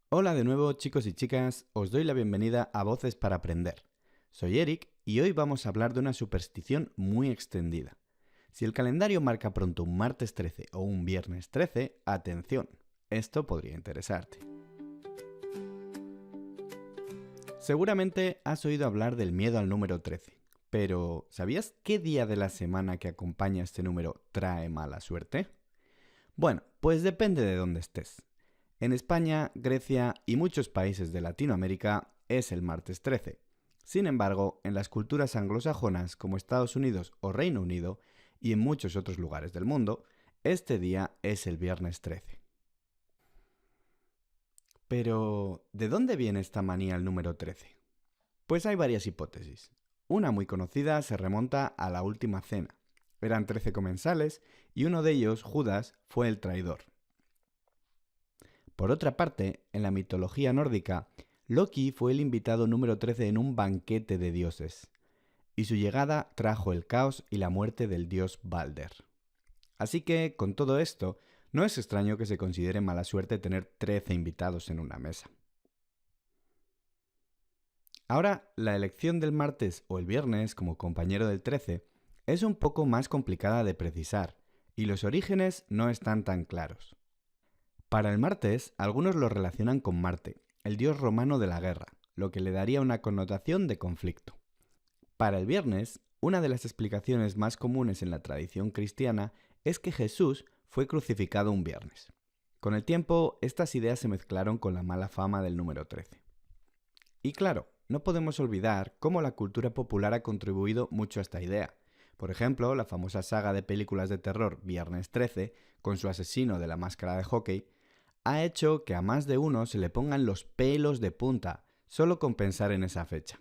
Hola de nuevo chicos y chicas, os doy la bienvenida a Voces para Aprender. Soy Eric y hoy vamos a hablar de una superstición muy extendida. Si el calendario marca pronto un martes 13 o un viernes 13, atención, esto podría interesarte. Seguramente has oído hablar del miedo al número 13, pero ¿sabías qué día de la semana que acompaña este número trae mala suerte? Bueno, pues depende de dónde estés. En España, Grecia y muchos países de Latinoamérica es el martes 13. Sin embargo, en las culturas anglosajonas como Estados Unidos o Reino Unido y en muchos otros lugares del mundo, este día es el viernes 13. Pero, ¿de dónde viene esta manía al número 13? Pues hay varias hipótesis. Una muy conocida se remonta a la última cena. Eran 13 comensales y uno de ellos, Judas, fue el traidor. Por otra parte, en la mitología nórdica, Loki fue el invitado número 13 en un banquete de dioses, y su llegada trajo el caos y la muerte del dios Balder. Así que, con todo esto, no es extraño que se considere mala suerte tener 13 invitados en una mesa. Ahora, la elección del martes o el viernes como compañero del 13 es un poco más complicada de precisar, y los orígenes no están tan claros. Para el martes, algunos lo relacionan con Marte, el dios romano de la guerra, lo que le daría una connotación de conflicto. Para el viernes, una de las explicaciones más comunes en la tradición cristiana es que Jesús fue crucificado un viernes. Con el tiempo, estas ideas se mezclaron con la mala fama del número 13. Y claro, no podemos olvidar cómo la cultura popular ha contribuido mucho a esta idea. Por ejemplo, la famosa saga de películas de terror Viernes 13, con su asesino de la máscara de hockey, ha hecho que a más de uno se le pongan los pelos de punta solo con pensar en esa fecha.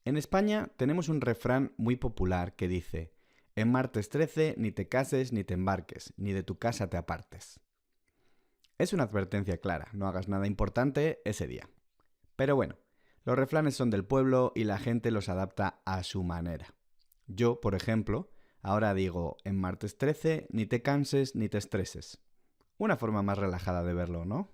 En España tenemos un refrán muy popular que dice: en martes 13 ni te cases ni te embarques, ni de tu casa te apartes. Es una advertencia clara, no hagas nada importante ese día. Pero bueno, los refranes son del pueblo y la gente los adapta a su manera. Yo, por ejemplo, ahora digo: en martes 13 ni te canses ni te estreses. Una forma más relajada de verlo, ¿no?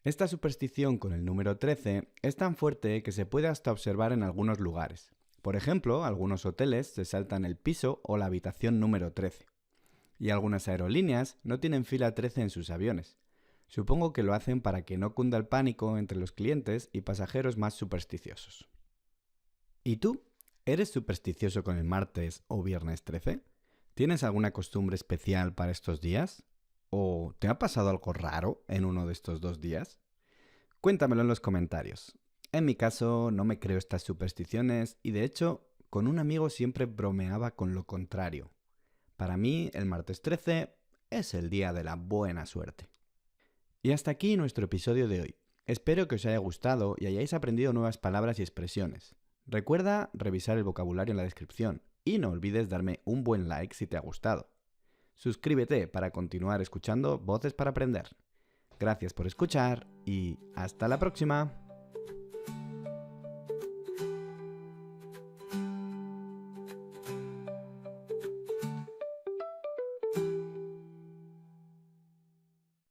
Esta superstición con el número 13 es tan fuerte que se puede hasta observar en algunos lugares. Por ejemplo, algunos hoteles se saltan el piso o la habitación número 13. Y algunas aerolíneas no tienen fila 13 en sus aviones. Supongo que lo hacen para que no cunda el pánico entre los clientes y pasajeros más supersticiosos. ¿Y tú? ¿Eres supersticioso con el martes o viernes 13? ¿Tienes alguna costumbre especial para estos días? ¿O te ha pasado algo raro en uno de estos 2 días? Cuéntamelo en los comentarios. En mi caso, no me creo estas supersticiones y de hecho, con un amigo siempre bromeaba con lo contrario. Para mí, el martes 13 es el día de la buena suerte. Y hasta aquí nuestro episodio de hoy. Espero que os haya gustado y hayáis aprendido nuevas palabras y expresiones. Recuerda revisar el vocabulario en la descripción y no olvides darme un buen like si te ha gustado. Suscríbete para continuar escuchando Voces para Aprender. Gracias por escuchar y hasta la próxima.